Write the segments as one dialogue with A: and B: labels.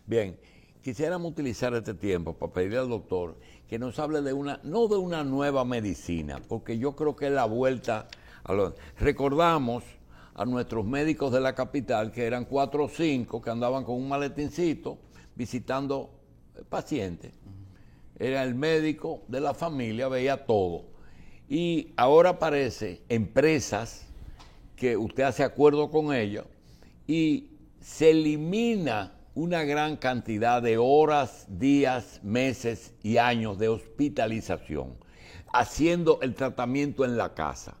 A: Bien, quisiéramos utilizar este tiempo para pedirle al doctor que nos hable de no de una nueva medicina, porque yo creo que es la vuelta a lo... Recordamos a nuestros médicos de la capital, que eran 4 o 5, que andaban con un maletincito visitando pacientes. Era el médico de la familia, veía todo. Y ahora aparece empresas que usted hace acuerdo con ellas y se elimina una gran cantidad de horas, días, meses y años de hospitalización, haciendo el tratamiento en la casa.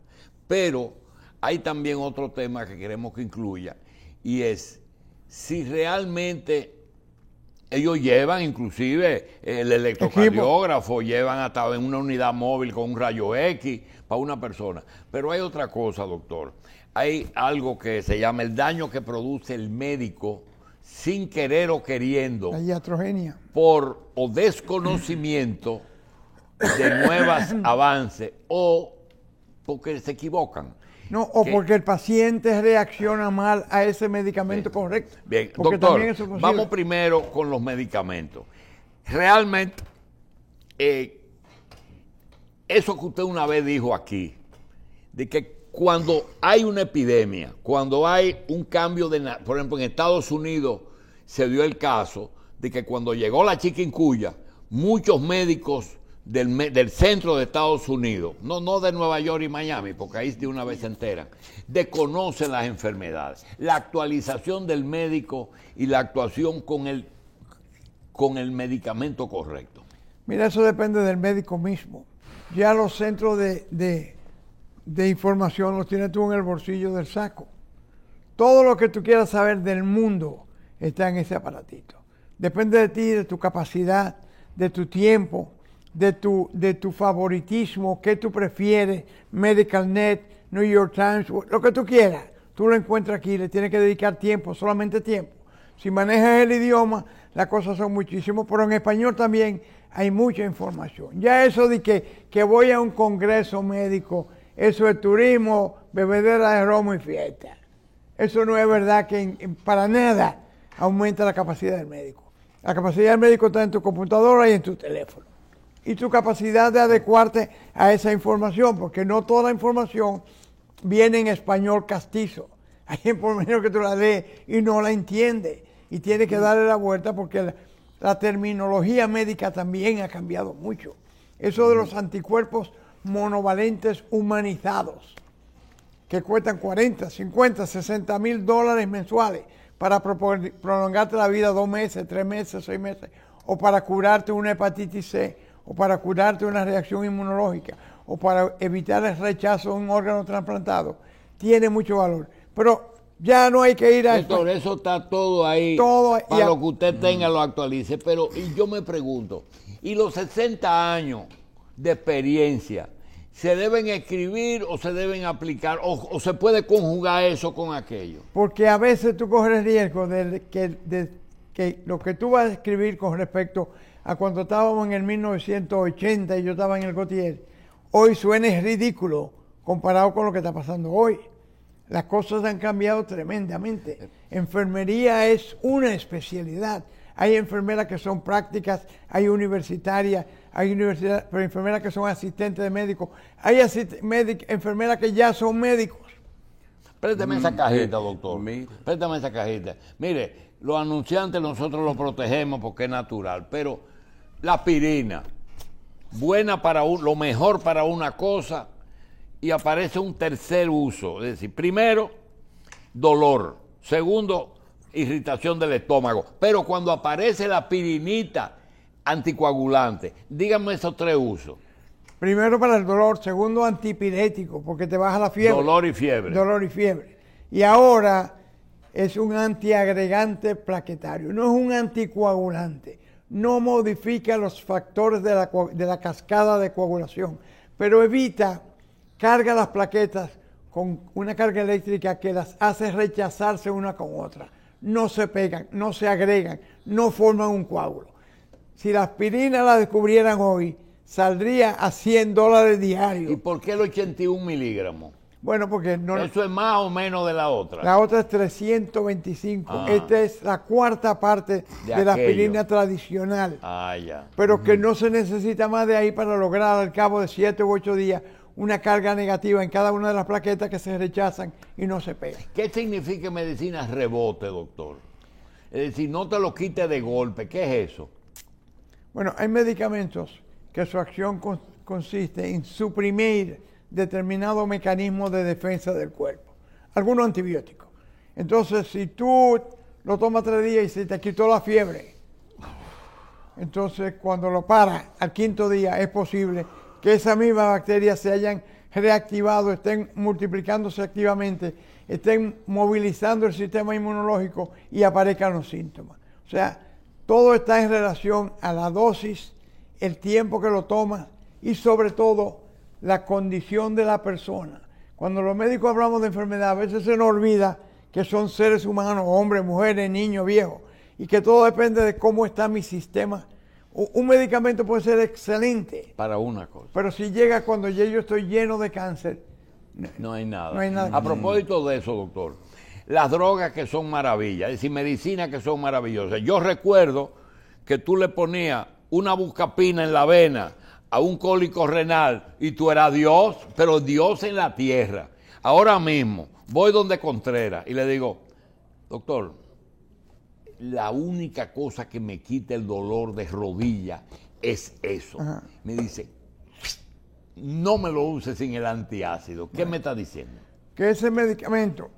A: Pero hay también otro tema que queremos que incluya, y es si realmente ellos llevan inclusive el electrocardiógrafo, llevan hasta en una unidad móvil con un rayo X para una persona. Pero hay otra cosa, doctor. Hay algo que se llama el daño que produce el médico sin querer o queriendo,
B: la iatrogenia,
A: por o desconocimiento de nuevos avances o porque se equivocan.
B: No, o porque el paciente reacciona mal a ese medicamento correcto.
A: Bien,
B: porque
A: doctor,
B: eso es
A: vamos primero con los medicamentos. Realmente, eso que usted una vez dijo aquí, de que cuando hay una epidemia, cuando hay un cambio por ejemplo, en Estados Unidos se dio el caso de que cuando llegó la chikungunya, muchos médicos del centro de Estados Unidos, no de Nueva York y Miami, porque ahí de una vez se enteran, desconocen las enfermedades. La actualización del médico y la actuación con el medicamento correcto.
B: Mira, eso depende del médico mismo. Ya los centros de información los tienes tú en el bolsillo del saco. Todo lo que tú quieras saber del mundo está en ese aparatito. Depende de ti, de tu capacidad, de tu tiempo, de tu favoritismo, qué tú prefieres, MedicalNet, New York Times, lo que tú quieras. Tú lo encuentras aquí, le tienes que dedicar tiempo, solamente tiempo. Si manejas el idioma, las cosas son muchísimo, pero en español también hay mucha información. Ya eso de que voy a un congreso médico, eso es turismo, bebedera de romo y fiesta. Eso no es verdad que para nada aumenta la capacidad del médico. La capacidad del médico está en tu computadora y en tu teléfono. Y tu capacidad de adecuarte a esa información, porque no toda la información viene en español castizo. Hay gente por lo menos que tú la lees y no la entiende. Y tienes que darle la vuelta porque la terminología médica también ha cambiado mucho. Eso de los anticuerpos monovalentes humanizados, que cuestan 40, 50, 60 mil dólares mensuales para prolongarte la vida 2 meses, 3 meses, 6 meses, o para curarte una hepatitis C, o para curarte una reacción inmunológica, o para evitar el rechazo de un órgano trasplantado, tiene mucho valor. Pero ya no hay que ir a...
A: Doctor, eso está todo ahí, para lo que usted tenga lo actualice. Pero y yo me pregunto, ¿y los 60 años de experiencia se deben escribir o se deben aplicar o se puede conjugar eso con aquello?
B: Porque a veces tú corres el riesgo de que lo que tú vas a escribir con respecto a cuando estábamos en el 1980 y yo estaba en el Gautier, hoy suene ridículo comparado con lo que está pasando hoy. Las cosas han cambiado tremendamente. Enfermería es una especialidad. Hay enfermeras que son prácticas, hay universitarias, pero enfermeras que son asistentes de médicos, hay enfermeras que ya son médicos.
A: Préstame esa cajita, doctor. Préstame esa cajita. Mire, los anunciantes nosotros los protegemos porque es natural, pero la aspirina, buena para lo mejor para una cosa, y aparece un tercer uso. Es decir, primero, dolor. Segundo, irritación del estómago. Pero cuando aparece la aspirinita anticoagulante, díganme esos 3 usos.
B: Primero para el dolor, segundo antipirético, porque te baja la fiebre.
A: Dolor y fiebre.
B: Dolor y fiebre. Y ahora es un antiagregante plaquetario, no es un anticoagulante. No modifica los factores de la cascada de coagulación, pero evita, carga las plaquetas con una carga eléctrica que las hace rechazarse una con otra. No se pegan, no se agregan, no forman un coágulo. Si la aspirina la descubrieran hoy, saldría a $100 diarios.
A: ¿Y por qué el 81 miligramos?
B: Bueno, porque no...
A: Eso es más o menos de la otra.
B: La otra es 325.
A: Ah.
B: Esta es la cuarta parte de la
A: aquello.
B: aspirina tradicional.
A: Ah, ya.
B: Pero que no se necesita más de ahí para lograr al cabo de 7 u 8 días una carga negativa en cada una de las plaquetas que se rechazan y no se pegan.
A: ¿Qué significa medicina rebote, doctor? Es decir, no te lo quites de golpe. ¿Qué es eso?
B: Bueno, hay medicamentos que su acción consiste en suprimir determinado mecanismo de defensa del cuerpo. Algunos antibióticos. Entonces, si tú lo tomas 3 días y se te quitó la fiebre, entonces cuando lo paras al 5.º día es posible que esas mismas bacterias se hayan reactivado, estén multiplicándose activamente, estén movilizando el sistema inmunológico y aparezcan los síntomas. O sea, todo está en relación a la dosis, el tiempo que lo tomas y sobre todo la condición de la persona. Cuando los médicos hablamos de enfermedad, a veces se nos olvida que son seres humanos, hombres, mujeres, niños, viejos, y que todo depende de cómo está mi sistema. Un medicamento puede ser excelente
A: Para una cosa.
B: pero si llega cuando ya yo estoy lleno de cáncer,
A: No hay nada.
B: No hay nada.
A: A propósito de eso, doctor, las drogas que son maravillas, es decir, medicinas que son maravillosas. Yo recuerdo que tú le ponías una buscapina en la vena a un cólico renal y tú eras Dios, pero Dios en la tierra. Ahora mismo voy donde Contreras y le digo, doctor, la única cosa que me quita el dolor de rodilla es eso.
B: Ajá.
A: Me dice, no me lo uses sin el antiácido. ¿Qué me está diciendo?
B: que ese medicamento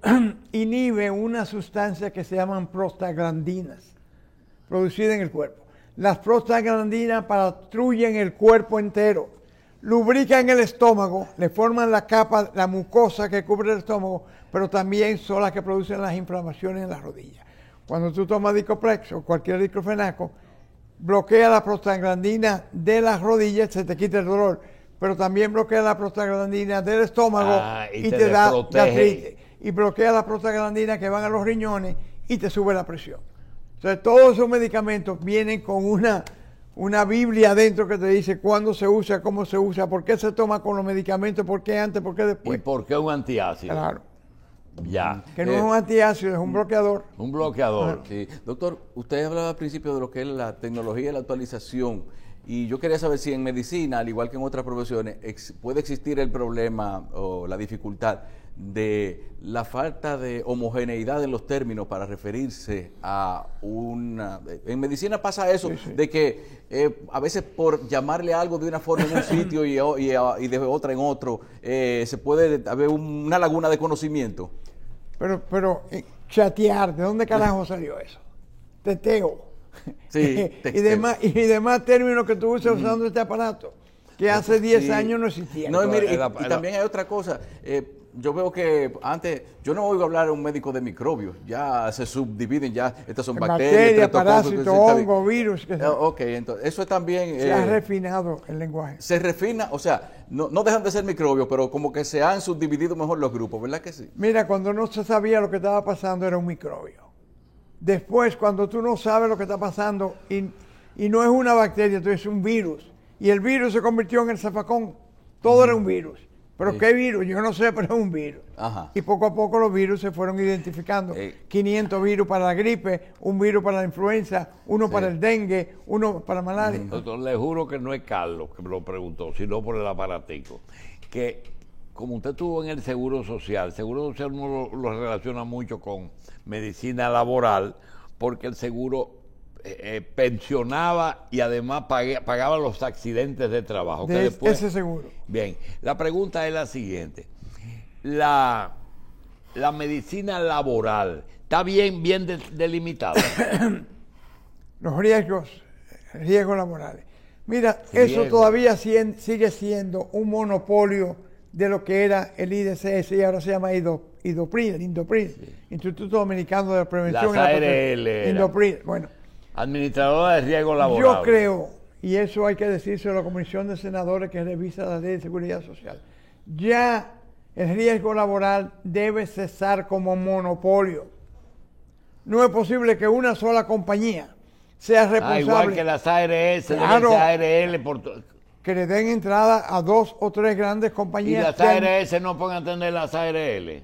B: inhibe una sustancia que se llaman prostaglandinas, producidas en el cuerpo. Las prostaglandinas patrullan el cuerpo entero, lubrican el estómago, le forman la capa, la mucosa que cubre el estómago, pero también son las que producen las inflamaciones en las rodillas. Cuando tú tomas Dicoplex o cualquier diclofenaco, bloquea la prostaglandina de las rodillas, se te quita el dolor, pero también bloquea la prostaglandina del estómago
A: y
B: te
A: te
B: da
A: desprotege.
B: gastritis. Y bloquea la prostaglandina que van a los riñones y te sube la presión. Entonces, todos esos medicamentos vienen con una Biblia adentro que te dice cuándo se usa, cómo se usa, por qué se toma con los medicamentos, por qué antes, por qué
A: ¿Y
B: después.
A: por qué un antiácido?
B: Claro.
A: Ya.
B: Que no es un antiácido, es un bloqueador.
A: Un bloqueador.
C: Sí. Doctor, usted hablaba al principio de lo que es la tecnología y la actualización, y yo quería saber si en medicina, al igual que en otras profesiones, puede existir el problema o la dificultad de la falta de homogeneidad en los términos para referirse a una... En medicina pasa eso,
B: Sí, sí.
C: de que a veces por llamarle algo de una forma en un sitio y de otra en otro, se puede haber una laguna de conocimiento.
B: Pero chatear, ¿de dónde carajo salió eso? Teteo.
C: Sí,
B: y
C: texteo.
B: demás términos que tú usas usando este aparato, que hace 10
C: Sí.
B: años no existían.
C: No, y mire,
A: Era-
C: y también hay otra cosa. Yo veo que antes, yo no oigo hablar a un médico de microbios, ya se subdividen, ya estas son bacterias,
B: Bacterias,
C: estreptococcus,
B: parásitos,
C: está bien.
B: hongos, virus. Que
C: Ok, entonces eso es también
B: se ha refinado el lenguaje.
C: se refina, o sea, no dejan de ser microbios, pero como que se han subdividido mejor los grupos, ¿verdad que sí?
B: Mira, cuando no se sabía lo que estaba pasando era un microbio. Después, cuando tú no sabes lo que está pasando y no es una bacteria, entonces es un virus. Y el virus se convirtió en el zafacón. Todo era un virus. ¿Pero
C: Sí.
B: qué virus? Yo no sé, pero es un virus.
C: Ajá.
B: Y poco a poco los virus se fueron identificando. 500 virus para la gripe, un virus para la influenza, uno para el dengue, uno para malaria.
A: Doctor, le juro que no es Carlos que me lo preguntó, sino por el aparatico. Que como usted estuvo en el Seguro Social uno lo relaciona mucho con medicina laboral, porque el seguro pensionaba y además pagaba los accidentes de trabajo. que
B: De
A: después,
B: ese seguro.
A: Bien, la pregunta es la siguiente. La medicina laboral, ¿está bien delimitada?
B: Los riesgos laborales. Mira, eso
A: Riesgo.
B: todavía sigue siendo un monopolio de lo que era el IDCS y ahora se llama Indopril, Instituto Dominicano de Prevención.
A: Las
B: y la
A: ARL
B: Protección.
A: eran.
B: Indopril. Bueno,
A: Administradora de riesgo laboral.
B: yo creo, y eso hay que decírselo a la Comisión de Senadores que revisa la Ley de Seguridad Social, ya el riesgo laboral debe cesar como monopolio. No es posible que una sola compañía sea responsable.
A: Igual que las ARS,
B: Claro.
A: deben ser ARL por
B: que le den entrada a 2 o 3 grandes
A: Y
B: compañías
A: las
B: que
A: ARS no pueden atender las ARL.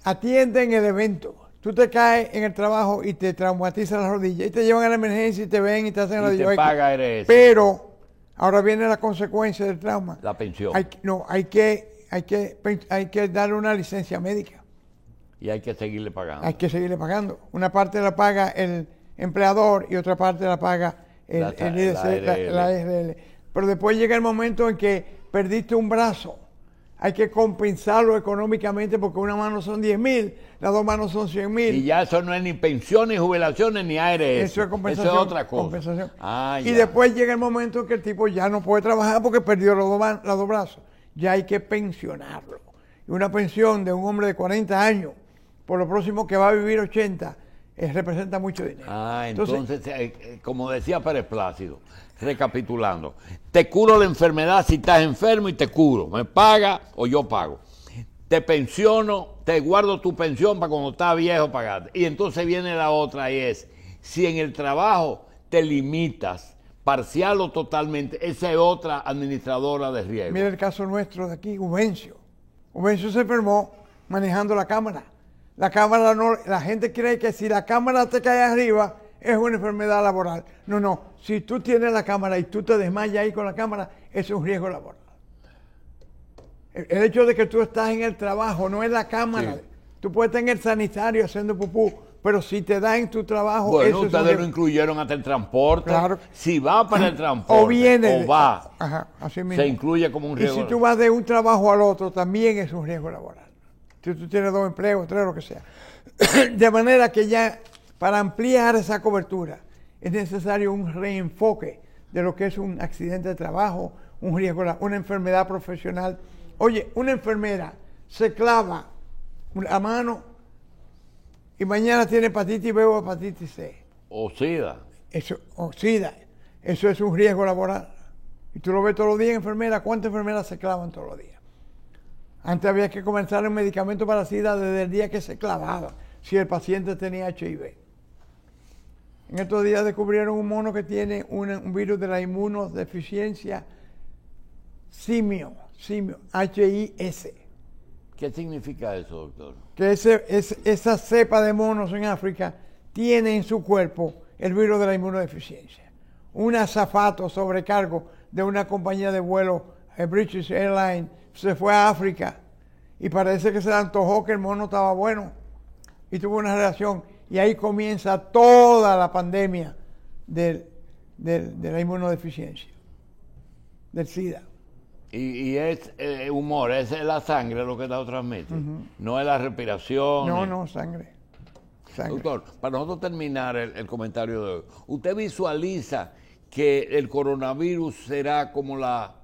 B: atienden el evento. Tú te caes en el trabajo y te traumatizas la rodilla y te llevan a la emergencia y te ven y te hacen la
A: Y te paga ARS.
B: Pero ahora viene la consecuencia del trauma.
A: La pensión.
B: Hay que darle una licencia médica.
A: Y hay que seguirle pagando.
B: Hay que seguirle pagando. Una parte la paga el empleador y otra parte la paga el IDC, la ARL. Pero después llega el momento en que perdiste un brazo. Hay que compensarlo económicamente porque una mano son 10,000, las 2 manos son 100,000.
A: Y ya eso no es ni pensiones, jubilaciones, ni ARS.
B: Eso es compensación.
A: Eso es otra cosa.
B: Compensación.
A: Ah,
B: y
A: ya.
B: después llega el momento en que el tipo ya no puede trabajar porque perdió los 2 brazos. Ya hay que pensionarlo. Y una pensión de un hombre de 40 años, por lo próximo que va a vivir 80, representa mucho dinero.
A: Ah, entonces como decía Pérez Plácido, recapitulando, te curo la enfermedad si estás enfermo y te curo. Me paga o yo pago. Te pensiono, te guardo tu pensión para cuando estás viejo pagarte. Y entonces viene la otra y es, si en el trabajo te limitas, parcial o totalmente, esa es otra administradora de riesgo.
B: Mira el caso nuestro de aquí, Ubencio. Ubencio se enfermó manejando la cámara. La cámara no, la gente cree que si la cámara te cae arriba es una enfermedad laboral. No. Si tú tienes la cámara y tú te desmayas ahí con la cámara, eso es un riesgo laboral. El hecho de que tú estás en el trabajo no es la cámara. Sí. Tú puedes estar en el sanitario haciendo pupú, pero si te da en tu trabajo...
A: Bueno,
B: eso
A: ustedes lo incluyeron hasta el transporte.
B: Claro.
A: Si va para el transporte
B: o viene,
A: o va,
B: así mismo.
A: se incluye como un riesgo.
B: Y si tú vas de un trabajo al otro, también es un riesgo laboral. Si tú tienes 2 empleos, 3, lo que sea. De manera que ya, para ampliar esa cobertura, es necesario un reenfoque de lo que es un accidente de trabajo, un riesgo, una enfermedad profesional. Oye, una enfermera se clava la mano y mañana tiene hepatitis B o hepatitis C.
A: O SIDA.
B: Eso es un riesgo laboral. Y tú lo ves todos los días, enfermera. ¿Cuántas enfermeras se clavan todos los días? Antes había que comenzar el medicamento para SIDA desde el día que se clavaba, si el paciente tenía HIV. En estos días descubrieron un mono que tiene un virus de la inmunodeficiencia simio, HIS.
A: ¿Qué significa eso, doctor?
B: Que esa cepa de monos en África tiene en su cuerpo el virus de la inmunodeficiencia. Un azafato sobrecargo de una compañía de vuelo, British Airlines, se fue a África y parece que se le antojó que el mono estaba bueno y tuvo una reacción y ahí comienza toda la pandemia de la inmunodeficiencia, del SIDA.
A: Y es humor, es la sangre lo que lo transmite, no es la respiración.
B: No, sangre.
A: Doctor, para nosotros terminar el comentario de hoy, ¿usted visualiza que el coronavirus será como la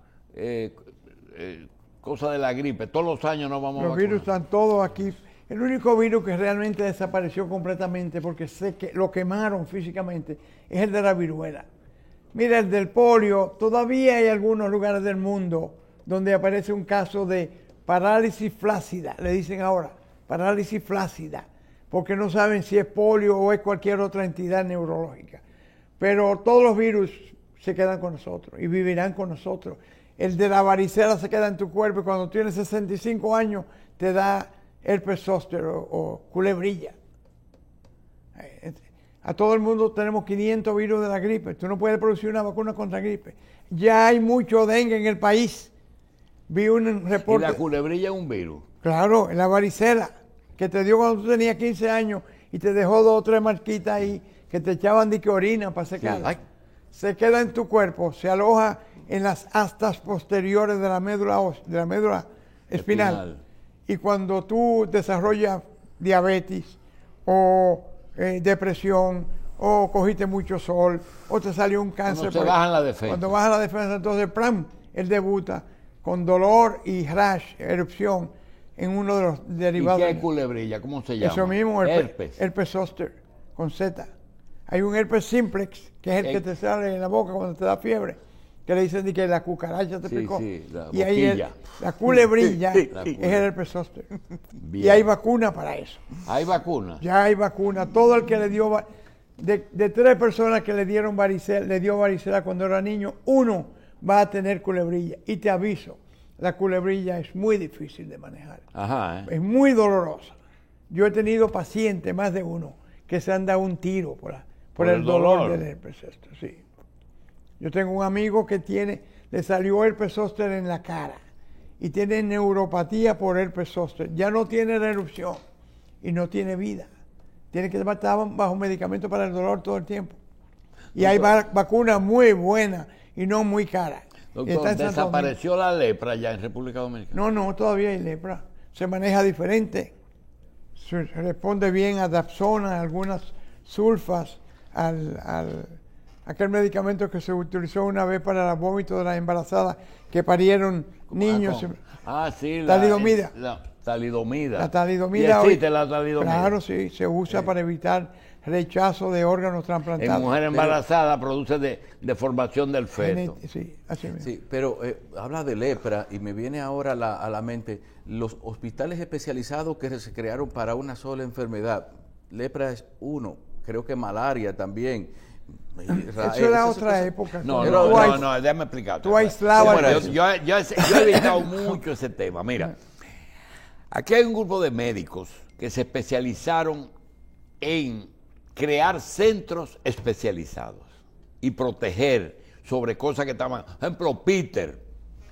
A: cosa de la gripe? Todos los años no vamos a vacunar.
B: Los virus están todos aquí. El único virus que realmente desapareció completamente porque lo quemaron físicamente es el de la viruela. Mira, el del polio, todavía hay algunos lugares del mundo donde aparece un caso de parálisis flácida, le dicen ahora, parálisis flácida, porque no saben si es polio o es cualquier otra entidad neurológica. Pero todos los virus se quedan con nosotros y vivirán con nosotros. El de la varicela se queda en tu cuerpo y cuando tienes 65 años te da herpes zóster o culebrilla. A todo el mundo tenemos 500 virus de la gripe. Tú no puedes producir una vacuna contra gripe. Ya hay mucho dengue en el país. Vi un reporte.
A: ¿Y la culebrilla es un virus?
B: Claro, la varicela, que te dio cuando tú tenías 15 años y te dejó 2 o 3 marquitas ahí que te echaban de que orina para secarla. Sí. Se queda en tu cuerpo, se aloja en las astas posteriores de la médula espinal. Y cuando tú desarrollas diabetes o depresión o cogiste mucho sol o te salió un cáncer.
A: Cuando baja la defensa.
B: Cuando baja la defensa, entonces él debuta con dolor y rash, erupción en uno de los derivados.
A: ¿Y qué es culebrilla? ¿Cómo se llama?
B: Eso mismo, herpes zóster, con Z. Hay un herpes simplex, que es el que te sale en la boca cuando te da fiebre, que le dicen que la cucaracha te picó.
A: Sí,
B: y ahí la culebrilla es el herpes zóster. Y hay vacuna para eso.
A: ¿Hay vacuna?
B: Ya hay vacuna. Todo el que le dio, de 3 personas que le dio varicela cuando era niño, 1 vas a tener culebrilla. Y te aviso, la culebrilla es muy difícil de manejar.
A: Ajá,
B: Es muy dolorosa. Yo he tenido pacientes, más de uno, que se han dado un tiro por el dolor del herpes zóster, sí. Yo tengo un amigo que le salió herpes zóster en la cara y tiene neuropatía por herpes zóster. Ya no tiene la erupción y no tiene vida. Tiene que estar bajo medicamento para el dolor todo el tiempo. Y hay vacunas muy buenas y no muy caras.
A: Doctor, ¿desapareció la lepra ya en República Dominicana?
B: No, todavía hay lepra. Se maneja diferente. Se responde bien a Dapsona, algunas sulfas, aquel medicamento que se utilizó una vez para el vómito de las embarazadas que parieron niños.
A: Sí,
B: talidomida.
A: La talidomida.
B: La talidomida.
A: ¿Y existe la talidomida?
B: Claro, sí, se usa para evitar rechazo de órganos trasplantados.
A: En mujer embarazada produce deformación del feto.
B: Sí, así mismo.
C: Sí, pero habla de lepra y me viene ahora a la mente los hospitales especializados que se crearon para una sola enfermedad. Lepra es uno, creo que malaria también.
B: Eso era otra época.
A: No, déjame explicar.
B: Tú aislabas.
A: Bueno, yo he evitado mucho ese tema. Mira, aquí hay un grupo de médicos que se especializaron en crear centros especializados y proteger sobre cosas que estaban. Por ejemplo, Peter,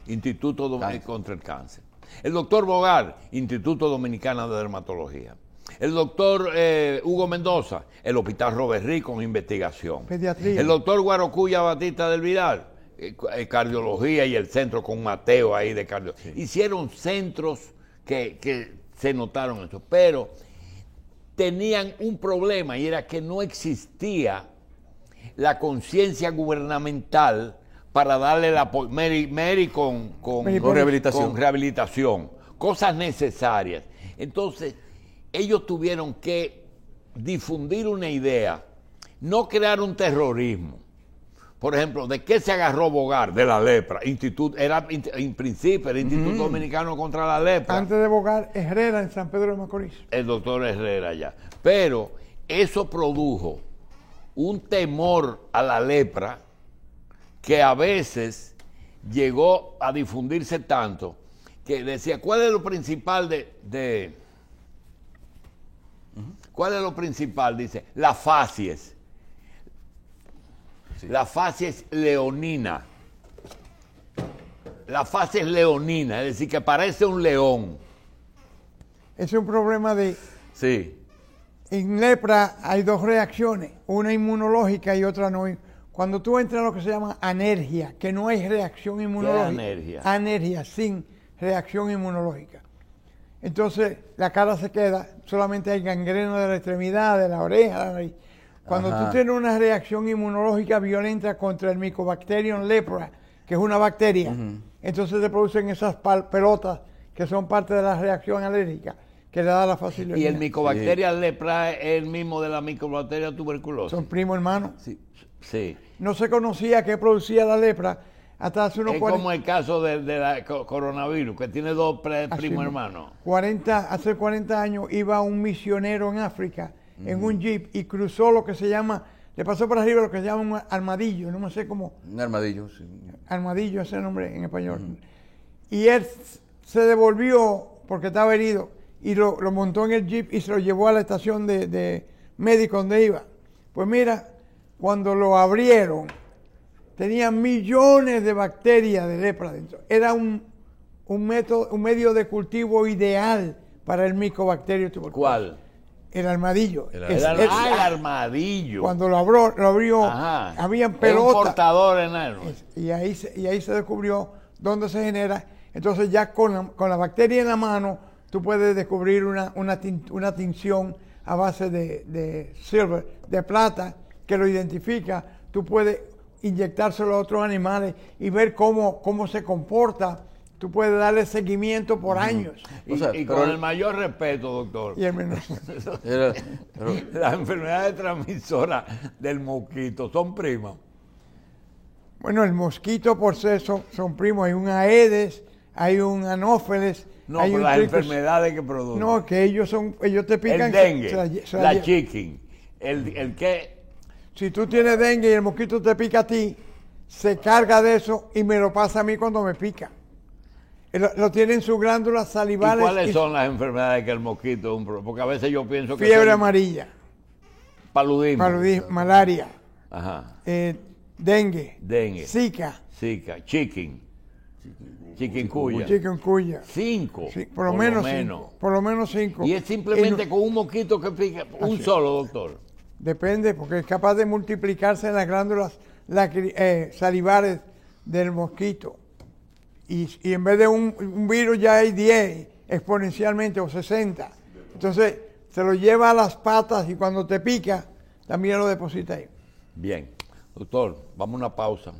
A: Instituto Dominicano contra el Cáncer. El doctor Bogar, Instituto Dominicano de Dermatología. El doctor Hugo Mendoza, el Hospital Robert Reed con investigación.
B: Pediatría.
A: El doctor Guarocuya Batista del Vidal, cardiología y el centro con Mateo ahí de cardiología. Sí. Hicieron centros que se notaron eso, pero tenían un problema y era que no existía la conciencia gubernamental para darle el apoyo. Mary con rehabilitación, cosas necesarias. Entonces, ellos tuvieron que difundir una idea, no crear un terrorismo. Por ejemplo, ¿de qué se agarró Bogar? De la lepra. En principio era Instituto Dominicano contra la lepra.
B: Antes de Bogar, Herrera en San Pedro de Macorís.
A: El doctor Herrera ya. Pero eso produjo un temor a la lepra que a veces llegó a difundirse tanto que decía, ¿cuál es lo principal ¿Cuál es lo principal? Dice, la facies. Sí. La facies leonina. La facies leonina, es decir, que parece un león.
B: Es un problema de...
A: Sí.
B: En lepra hay dos reacciones, una inmunológica y otra no. Cuando tú entras a lo que se llama anergia, que no hay reacción inmunológica.
A: ¿Qué es anergia?
B: Anergia, sin reacción inmunológica. Entonces la cara se queda, solamente hay gangreno de la extremidad, de la oreja, de la nariz. Cuando tú tienes una reacción inmunológica violenta contra el Mycobacterium lepra, que es una bacteria, entonces se producen esas pelotas que son parte de la reacción alérgica que le da la facilidad.
A: ¿Y el Mycobacterium lepra es el mismo de la Mycobacterium tuberculosis?
B: Son primos hermanos.
A: Sí.
B: No se conocía qué producía la lepra hasta hace unos 40...
A: como el caso de la coronavirus, que tiene dos primos hermanos.
B: Hace 40 años iba un misionero en África en un jeep y cruzó lo que se llama, le pasó por arriba lo que se llama un armadillo, no sé cómo.
C: Un armadillo, sí.
B: Armadillo, ese nombre en español. Y él se devolvió porque estaba herido y lo montó en el jeep y se lo llevó a la estación de médico donde iba. Pues mira, cuando lo abrieron, tenía millones de bacterias de lepra dentro. Era un medio de cultivo ideal para el Mycobacterium tuberculosis.
A: ¿Cuál?
B: El armadillo.
A: El armadillo.
B: Cuando lo abrió, habían pelotas.
A: Un portador enano.
B: Y ahí se descubrió dónde se genera. Entonces ya con la bacteria en la mano, tú puedes descubrir una tinción a base de silver, de plata, que lo identifica. Tú puedes inyectárselo a otros animales y ver cómo se comporta. Tú puedes darle seguimiento por años.
A: Y con el mayor respeto, doctor.
B: Y el menor.
A: Las enfermedades transmisoras del mosquito son primas.
B: Bueno, el mosquito por sí son primos. Hay un Aedes, hay un Anófeles.
A: No, pero las enfermedades que producen.
B: No, que ellos te pican.
A: El dengue, la chicken, el que...
B: Si tú tienes dengue y el mosquito te pica a ti, se carga de eso y me lo pasa a mí cuando me pica. Lo tiene en sus glándulas
A: ¿Y
B: salivales.
A: cuáles son las enfermedades que el mosquito es un problema? Porque a veces yo pienso que
B: Fiebre
A: son
B: amarilla,
A: paludismo.
B: malaria,
A: Ajá.
B: dengue,
A: Dengue.
B: Zika,
A: chikungunya.
B: chikungunya.
A: 5.
B: Sí, por lo menos 5.
A: Y es simplemente con un mosquito que pica, un solo, doctor.
B: Depende, porque es capaz de multiplicarse en las glándulas salivares del mosquito. Y en vez de un virus ya hay 10 exponencialmente o 60. Entonces se lo lleva a las patas y cuando te pica, también lo deposita ahí.
A: Bien. Doctor, vamos a una pausa.